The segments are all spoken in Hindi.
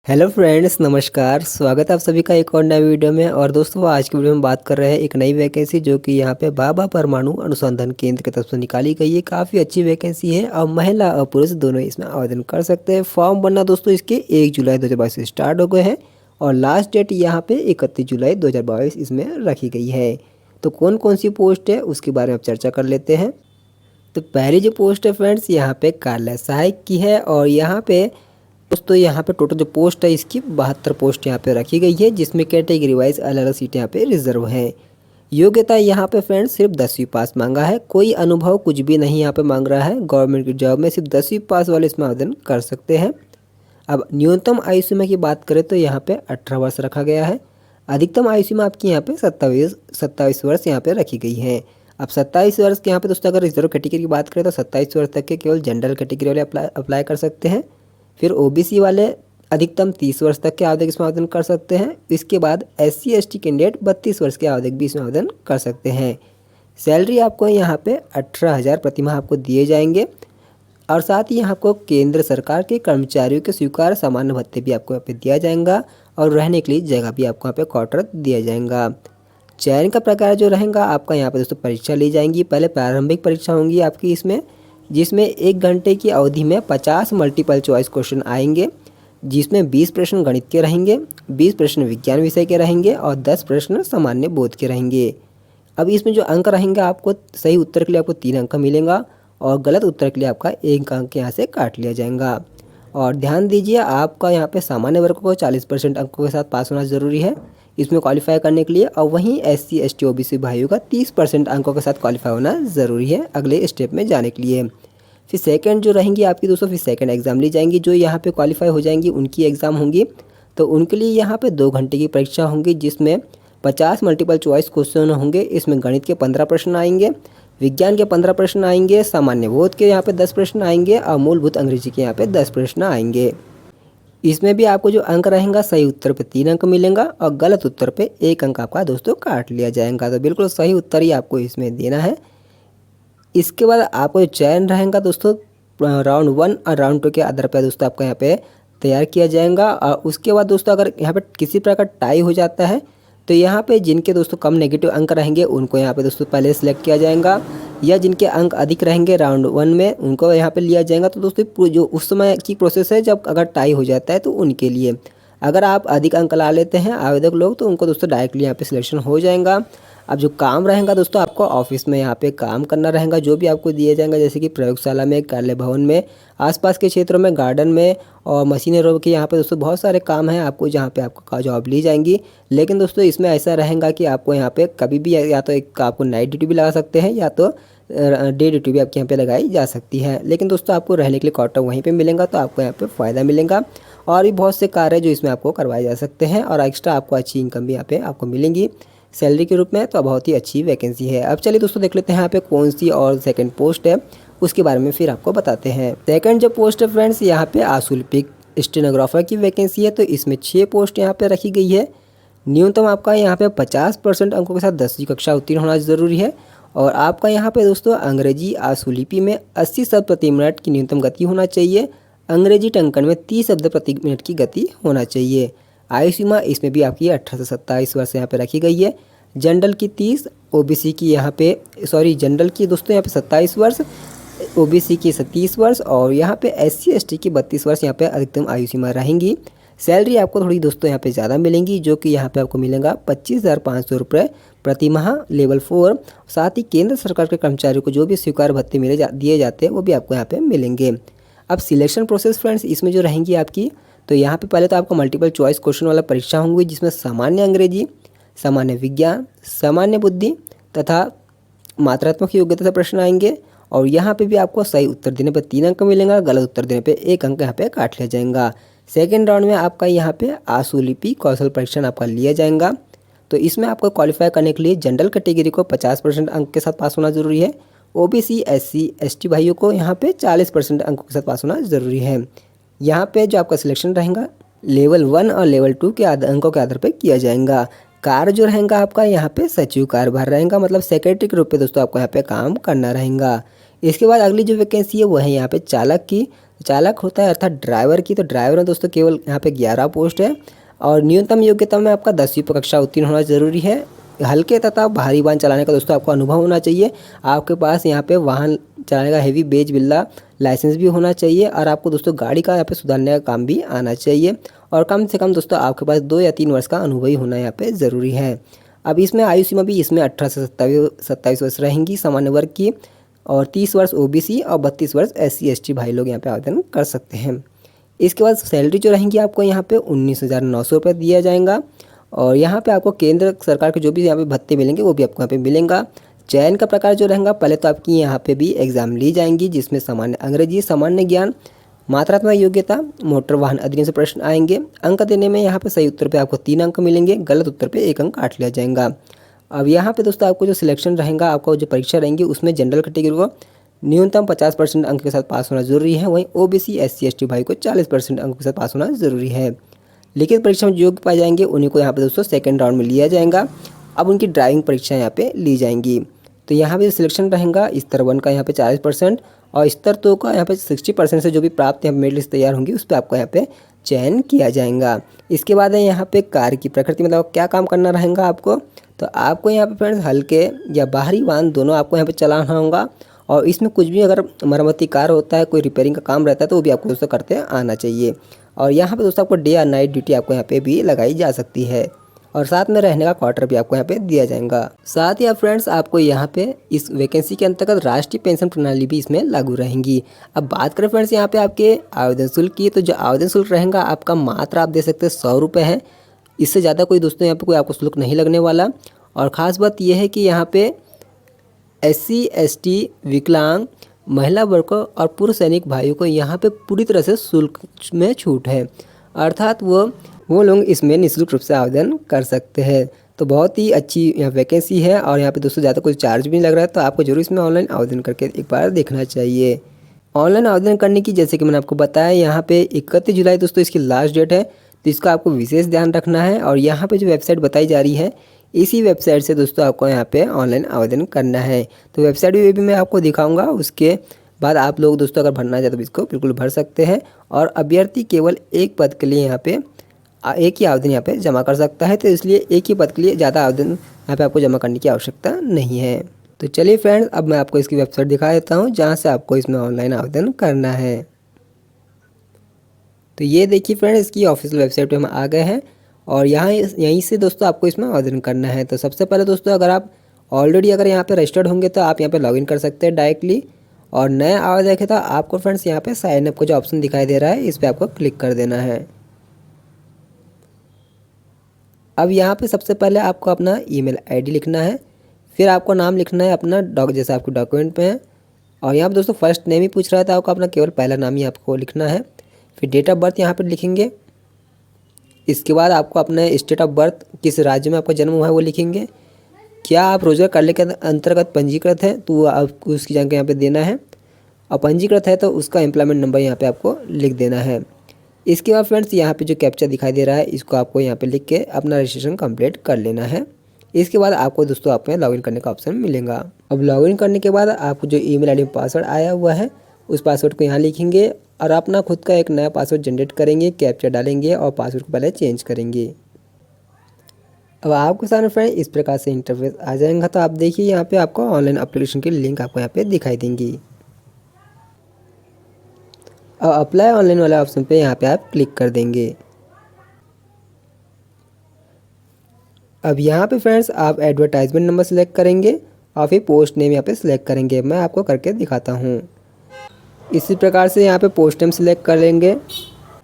हेलो फ्रेंड्स, नमस्कार। स्वागत है आप सभी का एक और नए वीडियो में। और दोस्तों, आज की वीडियो में बात कर रहे हैं एक नई वैकेंसी जो कि यहाँ पे भाभा परमाणु अनुसंधान केंद्र की तरफ से निकाली गई है। काफ़ी अच्छी वैकेंसी है और महिला और पुरुष दोनों इसमें आवेदन कर सकते हैं। फॉर्म भरना दोस्तों इसके 1 जुलाई 2022 से स्टार्ट हो गए हैं और लास्ट डेट यहाँ पे 31 जुलाई 2022 इसमें रखी गई है। तो कौन कौन सी पोस्ट है उसके बारे में आप चर्चा कर लेते हैं। तो पहली जो पोस्ट है फ्रेंड्स, यहाँ पे कार्यालय सहायक की है और यहाँ पे दोस्तों यहाँ पे टोटल जो पोस्ट है इसकी 72 पोस्ट यहाँ पे रखी गई है, जिसमें कैटेगरी वाइज अलग अलग सीटें यहाँ पे रिजर्व हैं। योग्यता यहाँ पे फ्रेंड्स सिर्फ 10वीं पास मांगा है, कोई अनुभव कुछ भी नहीं यहाँ पे मांग रहा है। गवर्नमेंट की जॉब में सिर्फ 10वीं पास वाले इसमें आवेदन कर सकते हैं। अब न्यूनतम आयु सीमा की बात करें तो यहाँ पे 18 वर्ष रखा गया है। अधिकतम आयु सीमा आपकी यहाँ पे 27 वर्ष यहाँ पे रखी गई है। अब 27 वर्ष के यहाँ पे दोस्तों अगर रिजर्व कैटेगरी की बात करें तो 27 वर्ष तक के केवल जनरल कैटेगरी वाले अप्लाई कर सकते हैं। फिर ओबीसी वाले अधिकतम 30 वर्ष तक के आवेदक इसमें आवेदन कर सकते हैं। इसके बाद SC ST कैंडिडेट 32 वर्ष के आवेदक भी इसमें आवेदन कर सकते हैं। सैलरी आपको यहाँ पे 18,000 प्रति माह आपको दिए जाएंगे और साथ ही आपको केंद्र सरकार के कर्मचारियों के स्वीकार सामान्य भत्ते भी आपको यहाँ पे दिया जाएगा और रहने के लिए जगह भी आपको यहाँ पे क्वार्टर दिया जाएगा। चयन का प्रकार जो रहेगा आपका यहाँ पे दोस्तों परीक्षा ली जाएंगी। पहले प्रारंभिक परीक्षा होंगी आपकी इसमें, जिसमें 1 घंटे की अवधि में 50 मल्टीपल चॉइस क्वेश्चन आएंगे, जिसमें 20 प्रश्न गणित के रहेंगे, 20 प्रश्न विज्ञान विषय के रहेंगे और 10 प्रश्न सामान्य बोध के रहेंगे। अब इसमें जो अंक रहेंगे आपको सही उत्तर के लिए आपको 3 अंक मिलेगा और गलत उत्तर के लिए आपका 1 अंक यहाँ से काट लिया जाएगा। और ध्यान दीजिए, आपका यहाँ पे सामान्य वर्ग को 40% अंकों के साथ पास होना ज़रूरी है इसमें क्वालिफाई करने के लिए, और वहीं SC ST OBC भाइयों का 30% अंकों के साथ क्वालिफाई होना ज़रूरी है अगले स्टेप में जाने के लिए। फिर सेकंड जो रहेंगी आपकी दोस्तों, फिर सेकंड एग्ज़ाम ली जाएंगी। जो यहाँ पे क्वालिफाई हो जाएंगी उनकी एग्ज़ाम होंगी, तो उनके लिए यहाँ पे 2 घंटे की परीक्षा होंगी, जिसमें 50 मल्टीपल चॉइस क्वेश्चन होंगे। इसमें गणित के 15 प्रश्न आएंगे, विज्ञान के 15 प्रश्न आएंगे, सामान्य बोध के यहाँ पे 10 प्रश्न आएंगे और मूलभूत अंग्रेजी के यहाँ पे 10 प्रश्न आएंगे। इसमें भी आपको जो अंक रहेगा सही उत्तर पे 3 अंक मिलेगा और गलत उत्तर पे 1 अंक आपका दोस्तों काट लिया जाएगा। तो बिल्कुल सही उत्तर ही आपको इसमें देना है। इसके बाद आपको जो चयन रहेगा दोस्तों राउंड 1 और राउंड 2 के आधार पर दोस्तों आपका यहाँ पे तैयार किया जाएगा। और उसके बाद दोस्तों अगर यहाँ पे किसी प्रकार टाई हो जाता है तो यहाँ पे जिनके दोस्तों कम नेगेटिव अंक रहेंगे उनको यहाँ पे दोस्तों पहले सेलेक्ट किया जाएगा, या जिनके अंक अधिक रहेंगे राउंड 1 में उनको यहाँ पे लिया जाएगा। तो दोस्तों जो उस समय की प्रोसेस है जब अगर टाई हो जाता है तो उनके लिए, अगर आप अधिक अंक ला लेते हैं आवेदक लोग तो उनको दोस्तों डायरेक्टली यहाँ पे सिलेक्शन हो जाएगा। अब जो काम रहेगा दोस्तों आपको ऑफिस में यहाँ पे काम करना रहेगा, जो भी आपको दिए जाएंगे जैसे कि प्रयोगशाला में, कार्यालय भवन में, आसपास के क्षेत्रों में, गार्डन में और मशीनरों के यहाँ पे दोस्तों बहुत सारे काम हैं आपको जहाँ पे आपको जॉब ली जाएंगी। लेकिन दोस्तों इसमें ऐसा रहेगा कि आपको यहाँ पे कभी भी या तो एक आपको नाइट ड्यूटी भी लगा सकते हैं या तो डे ड्यूटी भी आपके यहाँ पे लगाई जा सकती है। लेकिन दोस्तों आपको रहने के लिए क्वार्टर वहीं पे मिलेगा, तो आपको यहाँ पे फ़ायदा मिलेगा। और भी बहुत से कार्य जो इसमें आपको करवाए जा सकते हैं और एक्स्ट्रा आपको अच्छी इनकम भी यहाँ पे आपको मिलेंगी सैलरी के रूप में। तो बहुत ही अच्छी वैकेंसी है। अब चलिए दोस्तों देख लेते हैं यहाँ पे कौन सी और सेकंड पोस्ट है उसके बारे में फिर आपको बताते हैं। सेकंड जो पोस्ट है फ्रेंड्स, यहाँ पे आशुलिपिक स्टेनोग्राफर की वैकेंसी है। तो इसमें 6 पोस्ट यहाँ पे रखी गई है। न्यूनतम आपका यहाँ पे 50% अंकों के साथ 10वीं कक्षा उत्तीर्ण होना ज़रूरी है और आपका यहाँ पे दोस्तों अंग्रेजी आशुलिपि में 80 शब्द प्रति मिनट की न्यूनतम गति होना चाहिए। अंग्रेजी टंकन में 30 शब्द प्रति मिनट की गति होना चाहिए। आयु सीमा इसमें भी आपकी 18 से 27 वर्ष यहाँ पे रखी गई है। जनरल की 30, ओबीसी की यहाँ पे जनरल की दोस्तों यहाँ पे 27 वर्ष, ओबीसी की 30 वर्ष और यहाँ पे SC ST की 32 वर्ष यहाँ पे अधिकतम आयु सीमा रहेंगी। सैलरी आपको थोड़ी दोस्तों यहाँ पे ज़्यादा मिलेंगी, जो कि यहाँ पे आपको मिलेगा 25,500 रुपये प्रति माह लेवल 4। साथ ही केंद्र सरकार के कर्मचारियों को जो भी स्वीकार भत्ते दिए जाते हैं वो भी आपको यहाँ पे मिलेंगे। अब सिलेक्शन प्रोसेस फ्रेंड्स इसमें जो रहेंगी आपकी, तो यहाँ पे पहले तो आपको मल्टीपल चॉइस क्वेश्चन वाला परीक्षा होंगी, जिसमें सामान्य अंग्रेजी, सामान्य विज्ञान, सामान्य बुद्धि तथा मात्रात्मक योग्यता से प्रश्न आएंगे। और यहाँ पे भी आपको सही उत्तर देने पर 3 अंक मिलेगा, गलत उत्तर देने पे 1 अंक यहाँ पे काट लिया जाएगा। सेकेंड राउंड में आपका यहाँ पे आशुलिपि कौशल परीक्षण आपका लिया जाएगा। तो इसमें आपको क्वालिफाई करने के लिए जनरल कैटेगरी को 50% अंक के साथ पास होना ज़रूरी है। OBC SC ST भाइयों को यहाँ पे 40% अंकों के साथ पास होना ज़रूरी है। यहाँ पे जो आपका सिलेक्शन रहेगा लेवल 1 और लेवल 2 के अंकों के आधार पर किया जाएगा। कार्य जो रहेगा आपका यहाँ पे सचिव कार्यभार रहेगा, मतलब सेक्रेटरी के रूप में दोस्तों आपको यहाँ पे काम करना रहेगा। इसके बाद अगली जो वैकेंसी है वो है यहाँ पे चालक की, चालक होता है अर्थात ड्राइवर की, तो ड्राइवर में दोस्तों केवल यहाँ पे 11 पोस्ट है और न्यूनतम योग्यता में आपका 10वीं कक्षा उत्तीर्ण होना ज़रूरी है। हल्के तथा भारी वाहन चलाने का दोस्तों आपको अनुभव होना चाहिए। आपके पास यहाँ पे वाहन चलाने का हेवी बेज बिल्ला लाइसेंस भी होना चाहिए और आपको दोस्तों गाड़ी का यहाँ पे सुधारने का काम भी आना चाहिए और कम से कम दोस्तों आपके पास 2 या 3 वर्ष का अनुभव ही होना यहाँ पे ज़रूरी है। अब इसमें आयु सीमा भी इसमें 18 से 27 वर्ष रहेंगी सामान्य वर्ग की और 30 वर्ष ओबीसी और 32 वर्ष SC ST भाई लोग यहाँ पे आवेदन कर सकते हैं। इसके बाद सैलरी जो रहेंगी आपको यहाँ पे 19,900 रुपये दिया जाएगा और यहाँ पे आपको केंद्र सरकार के जो भी यहाँ पे भत्ते मिलेंगे वो भी आपको यहाँ पे मिलेगा। चयन का प्रकार जो रहेगा, पहले तो आपकी यहाँ पे भी एग्जाम ली जाएंगी जिसमें सामान्य अंग्रेजी, सामान्य ज्ञान, मात्रात्मक योग्यता, मोटर वाहन अधिनियम से प्रश्न आएंगे। अंक देने में यहाँ पे सही उत्तर पे आपको 3 अंक मिलेंगे, गलत उत्तर पे 1 अंक काट लिया जाएगा। अब यहाँ पे दोस्तों आपको जो सिलेक्शन रहेगा, आपको जो परीक्षा रहेंगी उसमें जनरल कैटेगरी को न्यूनतम 50% अंक के साथ पास होना जरूरी है, वहीं ओबीसी SC ST भाई को 40% अंक के साथ पास होना जरूरी है। लिखित परीक्षा में जो योग्य पाए जाएंगे उन्हीं को यहाँ पे दोस्तों सेकंड राउंड में लिया जाएगा। अब उनकी ड्राइविंग परीक्षा यहाँ पे ली जाएंगी। तो यहाँ पे सिलेक्शन रहेगा स्तर 1 का यहाँ पे 40% और स्तर 2 का यहाँ पे 60% से जो भी प्राप्त यहाँ मेरिट लिस्ट तैयार होंगी उस पर आपको यहाँ पे चयन किया जाएगा। इसके बाद है यहाँ पे कार्य की प्रकृति, मतलब क्या काम करना रहेगा आपको। तो आपको यहाँ पे फ्रेंड्स हल्के या बाहरी वाहन दोनों आपको यहाँ पे चलाना होगा और इसमें कुछ भी अगर मरम्मती कार्य होता है, कोई रिपेयरिंग का काम रहता है तो वो भी आपको दोस्तों करते आना चाहिए। और यहाँ पे दोस्तों आपको डे या नाइट ड्यूटी आपको यहाँ पे भी लगाई जा सकती है और साथ में रहने का क्वार्टर भी आपको यहाँ पे दिया जाएगा। साथ ही फ्रेंड्स आपको यहाँ पे इस वैकेंसी के अंतर्गत राष्ट्रीय पेंशन प्रणाली भी इसमें लागू रहेंगी। अब बात करें फ्रेंड्स यहाँ पे आपके आवेदन शुल्क की, तो जो आवेदन शुल्क रहेगा आपका मात्र आप दे सकते हैं 100 रुपये है। इससे ज़्यादा कोई दोस्तों यहाँ पे कोई आपको शुल्क नहीं लगने वाला। और ख़ास बात यह है कि यहाँ पे SC ST विकलांग महिला वर्ग और पूर्व सैनिक भाइयों को यहाँ पे पूरी तरह से शुल्क में छूट है, अर्थात वो लोग इसमें निःशुल्क रूप से आवेदन कर सकते हैं। तो बहुत ही अच्छी यहाँ वैकेंसी है और यहाँ पे दोस्तों ज़्यादा कोई चार्ज भी नहीं लग रहा है, तो आपको जरूर इसमें ऑनलाइन आवेदन करके एक बार देखना चाहिए। ऑनलाइन आवेदन करने की जैसे कि मैंने आपको बताया यहाँ पे 31 जुलाई दोस्तों इसकी लास्ट डेट है, तो इसका आपको विशेष ध्यान रखना है। और यहाँ पे जो वेबसाइट बताई जा रही है इसी वेबसाइट से दोस्तों आपको यहाँ पे ऑनलाइन आवेदन करना है। तो वेबसाइट भी मैं आपको दिखाऊंगा, उसके बाद आप लोग दोस्तों अगर भरना चाहते तो इसको बिल्कुल भर सकते हैं। और अभ्यर्थी केवल एक पद के लिए यहाँ पे एक ही आवेदन यहाँ पे जमा कर सकता है, तो इसलिए एक ही पद के लिए ज़्यादा आवेदन यहाँ पे आपको जमा करने की आवश्यकता नहीं है। तो चलिए फ्रेंड्स, अब मैं आपको इसकी वेबसाइट दिखा देता हूँ जहाँ से आपको इसमें ऑनलाइन आवेदन करना है। तो ये देखिए फ्रेंड्स, इसकी ऑफिशियल वेबसाइट पे हम आ गए हैं और यहीं से दोस्तों आपको इसमें आवेदन करना है। तो सबसे पहले दोस्तों अगर आप ऑलरेडी अगर यहाँ पे रजिस्टर्ड होंगे तो आप यहाँ पे लॉगिन कर सकते हैं डायरेक्टली। और नया आवेदक है तो आपको फ्रेंड्स यहाँ पे साइन अप का जो ऑप्शन दिखाई दे रहा है इस पर आपको क्लिक कर देना है। अब यहाँ पे सबसे पहले आपको अपना ईमेल आईडी लिखना है, फिर आपको नाम लिखना है अपना जैसे आपके डॉक्यूमेंट पे है। और यहाँ पे दोस्तों फर्स्ट नेम ही पूछ रहा था, आपको अपना केवल पहला नाम ही आपको लिखना है। फिर डेट ऑफ बर्थ यहाँ पर लिखेंगे। इसके बाद आपको अपना स्टेट ऑफ बर्थ, किस राज्य में आपका जन्म हुआ है वो लिखेंगे। क्या आप रोजगार कार्यालय के अंतर्गत पंजीकृत है तो आपको उसकी जानकारी यहाँ पे देना है। और पंजीकृत है तो उसका एम्प्लॉयमेंट नंबर यहाँ पे आपको लिख देना है। इसके बाद फ्रेंड्स यहाँ पे जो कैप्चा दिखाई दे रहा है इसको आपको यहाँ पे लिख के अपना रजिस्ट्रेशन कंप्लीट कर लेना है। इसके बाद आपको दोस्तों आप में लॉगिन करने का ऑप्शन मिलेगा। अब लॉगिन करने के बाद आपको जो ईमेल आईडी में पासवर्ड आया हुआ है उस पासवर्ड को यहाँ लिखेंगे और अपना खुद का एक नया पासवर्ड जनरेट करेंगे, कैप्चा डालेंगे और पासवर्ड को पहले चेंज करेंगे। अब आपके सामने फ्रेंड इस प्रकार से इंटरफेस आ जाएगा। तो आप देखिए यहाँ पे आपको ऑनलाइन एप्लीकेशन की लिंक आपको यहाँ पे दिखाई देंगी। अब अप्लाई ऑनलाइन वाले ऑप्शन पे यहाँ पे आप क्लिक कर देंगे। अब यहाँ पे फ्रेंड्स आप एडवर्टाइजमेंट नंबर सेलेक्ट करेंगे और फिर पोस्ट नेम यहाँ पे सिलेक्ट करेंगे। मैं आपको करके दिखाता हूँ। इसी प्रकार से यहाँ पे पोस्ट नेम सिलेक्ट कर लेंगे।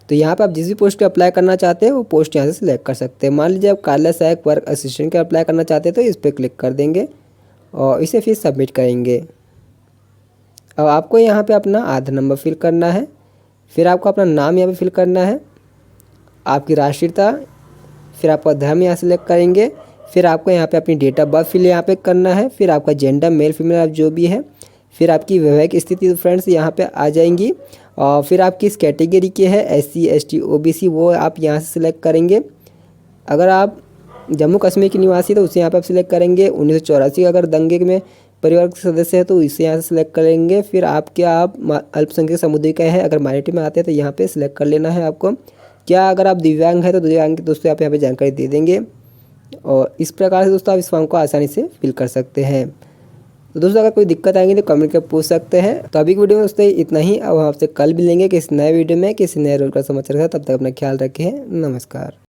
तो यहाँ पे आप जिस भी पोस्ट पे अप्लाई करना चाहते हैं वो पोस्ट यहाँ से सिलेक्ट कर सकते हैं। मान लीजिए आप कार्यालय सहायक वर्क असिस्टेंट के अप्लाई करना चाहते हैं तो इस पर क्लिक कर देंगे और इसे फिर सबमिट करेंगे। अब आपको यहाँ पे अपना आधार नंबर फिल करना है, फिर आपको अपना नाम यहाँ पे फिल करना है, आपकी राष्ट्रीयता, फिर आपका धर्म यहाँ सिलेक्ट करेंगे, फिर आपको यहाँ पे अपनी डेट ऑफ बर्थ फिल यहाँ पे करना है, फिर आपका जेंडर मेल फीमेल आप जो भी है, फिर आपकी वैवाहिक स्थिति फ्रेंड्स यहाँ पे आ जाएंगी और फिर आप किस कैटेगरी के हैं SC ST OBC वो आप यहाँ से सिलेक्ट करेंगे। अगर आप जम्मू कश्मीर के निवासी तो उसे यहाँ पे आप सिलेक्ट करेंगे। 1984 अगर दंगे में परिवार के सदस्य है तो इसे यहाँ से सिलेक्ट कर लेंगे। फिर आप अल्पसंख्यक समुदाय का है, अगर माइनॉरिटी में आते हैं तो यहाँ पे सिलेक्ट कर लेना है आपको। क्या अगर आप दिव्यांग है तो दिव्यांग की दोस्तों आप यहाँ पे जानकारी दे देंगे। और इस प्रकार से दोस्तों आप इस फॉर्म को आसानी से फिल कर सकते हैं। तो दोस्तों अगर कोई दिक्कत आएगी तो कमेंट कर पूछ सकते हैं। तो अभी की वीडियो में दोस्तों इतना ही। अब हम आपसे कल मिलेंगे किसी नए वीडियो में किसी नए रोजगार समाचार के साथ। तब तक अपना ख्याल रखें। नमस्कार।